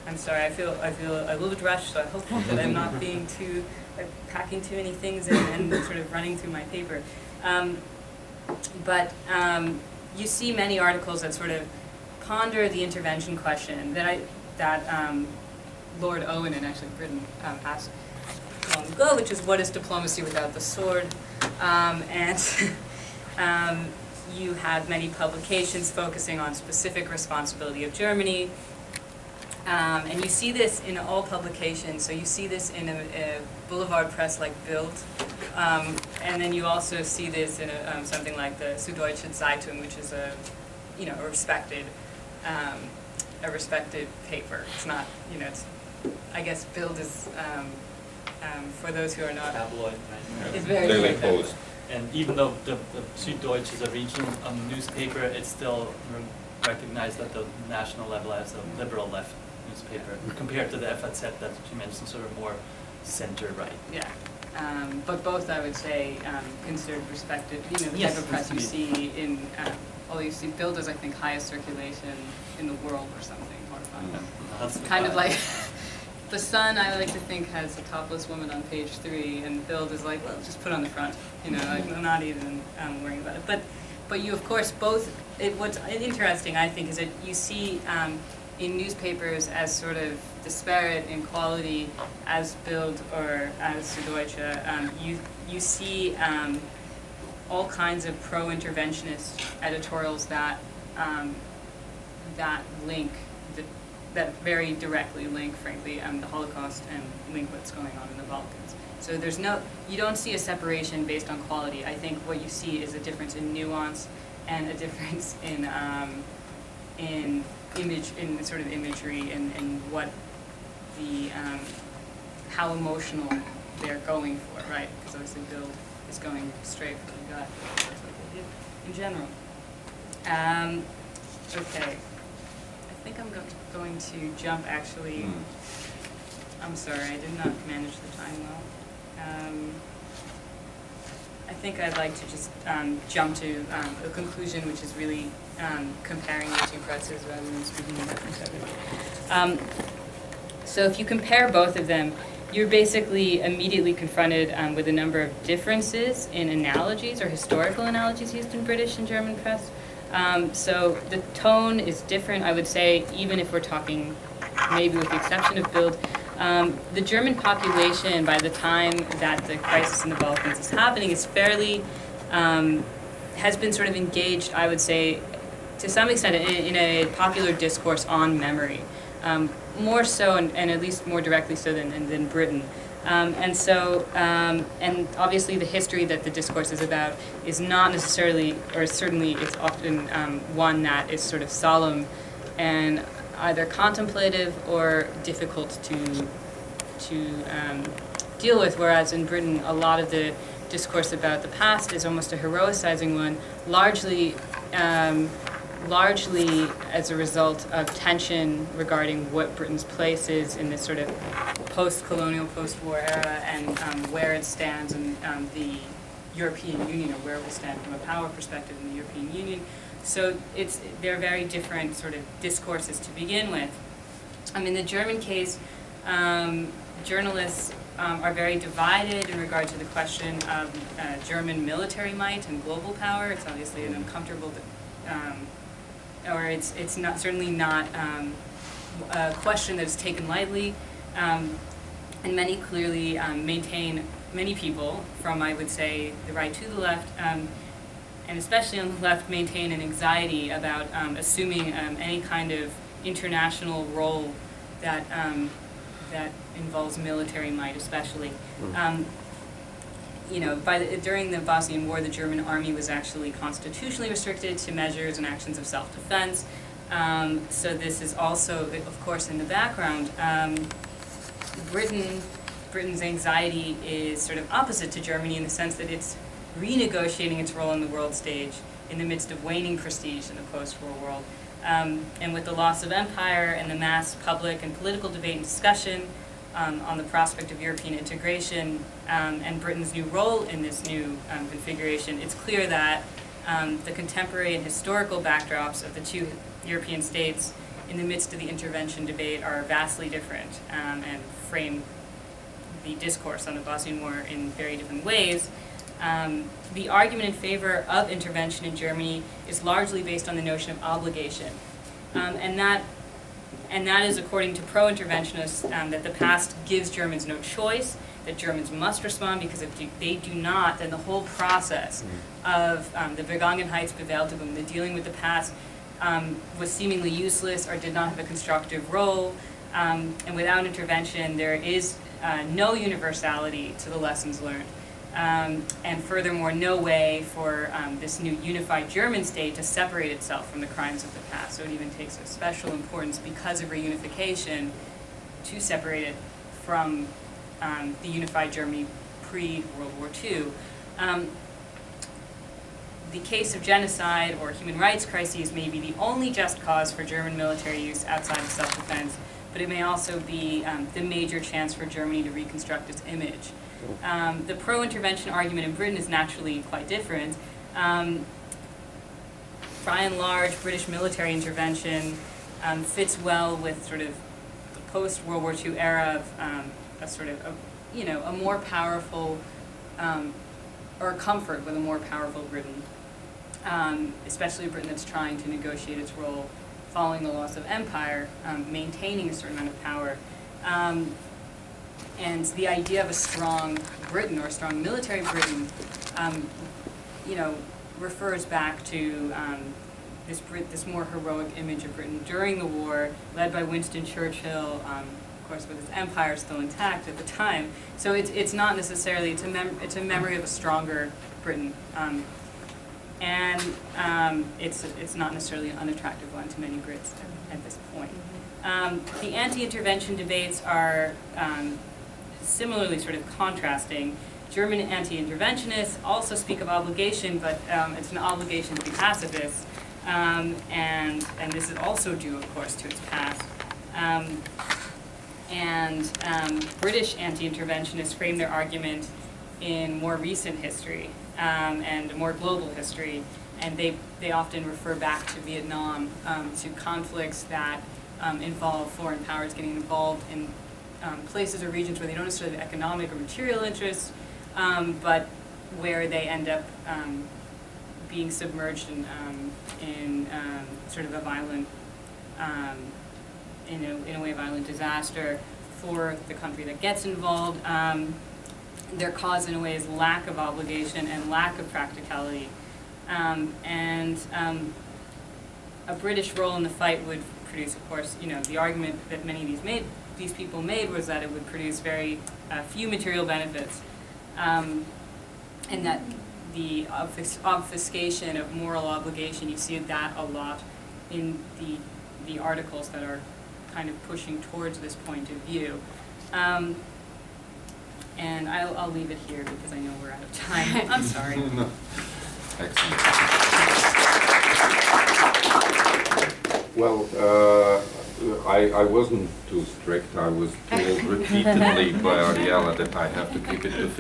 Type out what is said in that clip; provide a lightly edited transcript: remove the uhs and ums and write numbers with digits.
I'm sorry, I feel a little bit rushed, so I hope that I'm not being packing too many things in and sort of running through my paper. But you see many articles that sort of ponder the intervention question that Lord Owen and actually Britain asked long ago, which is, what is diplomacy without the sword? You have many publications focusing on specific responsibility of Germany. And you see this in all publications. So you see this in a boulevard press like Bild. And then you also see this in something like the Süddeutsche Zeitung, which is a respected paper. It's not, it's, I guess Bild is, for those who are not, tabloid, right? It's very Daily tabloid. Post. And even though the Süddeutsche is a regional newspaper, it's still recognized at the national level as a liberal left newspaper compared to the FAZ that you mentioned, sort of more center-right. Yeah. But both, I would say, considered respected. The Yes, type of press you indeed. see in, although you see Bild is, I think, highest circulation in the world or something. Horrifying. That's Kind of fine. like the Sun, I like to think, has a topless woman on page 3, and Bild is like, well, just put on the front. Like, not even worrying about it. But you, of course, both. What's interesting, I think, is that you see in newspapers as sort of disparate in quality as Bild or as Süddeutsche. You see all kinds of pro-interventionist editorials that link. That very directly link, frankly, the Holocaust and link what's going on in the Balkans. So you don't see a separation based on quality. I think what you see is a difference in nuance and a difference in image, in sort of imagery, and what how emotional they're going for, right? Because obviously Bill is going straight for the gut. That's what they do in general. Okay. I think I'm going to jump, actually. I'm sorry, I did not manage the time well. I think I'd like to just jump to a conclusion, which is really comparing the two presses rather than speaking about them separately. So if you compare both of them, you're basically immediately confronted with a number of differences in analogies or historical analogies used in British and German press. So the tone is different, I would say, even if we're talking, maybe with the exception of Bild. The German population, by the time that the crisis in the Balkans is happening, is fairly, has been sort of engaged, I would say, to some extent in a popular discourse on memory. More so, and at least more directly so than Britain. And obviously the history that the discourse is about is not necessarily, or certainly it's often one that is sort of solemn and either contemplative or difficult to deal with, whereas in Britain a lot of the discourse about the past is almost a heroicizing one, largely as a result of tension regarding what Britain's place is in this sort of post-colonial, post-war era, and where it stands in the European Union, or where it will stand from a power perspective in the European Union. So they're very different sort of discourses to begin with. In the German case, journalists are very divided in regard to the question of German military might and global power. It's obviously an uncomfortable or it's not certainly not a question that is taken lightly, and many clearly many people from, I would say, the right to the left, and especially on the left, maintain an anxiety about assuming any kind of international role that involves military might, especially. During the Bosnian War, the German army was actually constitutionally restricted to measures and actions of self-defense. So this is also, of course, in the background. Britain's anxiety is sort of opposite to Germany in the sense that it's renegotiating its role on the world stage in the midst of waning prestige in the post-war world. And with the loss of empire and the mass public and political debate and discussion on the prospect of European integration and Britain's new role in this new configuration, it's clear that the contemporary and historical backdrops of the two European states in the midst of the intervention debate are vastly different and frame the discourse on the Bosnian War in very different ways. The argument in favor of intervention in Germany is largely based on the notion of obligation. And that is, according to pro-interventionists, that the past gives Germans no choice, that Germans must respond, because if they do not, then the whole process of the Vergangenheitsbewältigung, the dealing with the past, was seemingly useless or did not have a constructive role. And without intervention, there is no universality to the lessons learned. And furthermore, no way for this new unified German state to separate itself from the crimes of the past. So it even takes a special importance, because of reunification, to separate it from the unified Germany pre-World War II. The case of genocide or human rights crises may be the only just cause for German military use outside of self-defense, but it may also be the major chance for Germany to reconstruct its image. The pro-intervention argument in Britain is naturally quite different. By and large, British military intervention fits well with sort of the post-World War II era of a sort of, a more powerful, or comfort with a more powerful Britain, especially a Britain that's trying to negotiate its role following the loss of empire, maintaining a certain amount of power. And the idea of a strong Britain, or a strong military Britain, refers back to this more heroic image of Britain during the war, led by Winston Churchill, of course with his empire still intact at the time. So it's not necessarily, it's a memory of a stronger Britain. And it's not necessarily an unattractive one to many Brits at this point. The anti-intervention debates are similarly sort of contrasting. German anti-interventionists also speak of obligation, but it's an obligation to be pacifist, and this is also due, of course, to its past. British anti-interventionists frame their argument in more recent history and more global history, and they often refer back to Vietnam, to conflicts that involve foreign powers getting involved in places or regions where they don't necessarily have economic or material interests, but where they end up being submerged in sort of a violent, in a way, violent disaster for the country that gets involved. Their cause, in a way, is lack of obligation and lack of practicality. A British role in the fight would produce, of course, the argument that many of these people made was that it would produce very few material benefits, and that the obfuscation of moral obligation, you see that a lot in the articles that are kind of pushing towards this point of view. And I'll leave it here because I know we're out of time. I'm sorry. No. Excellent. Well, I wasn't too strict. I was told repeatedly by Ariella that I have to keep it to 50.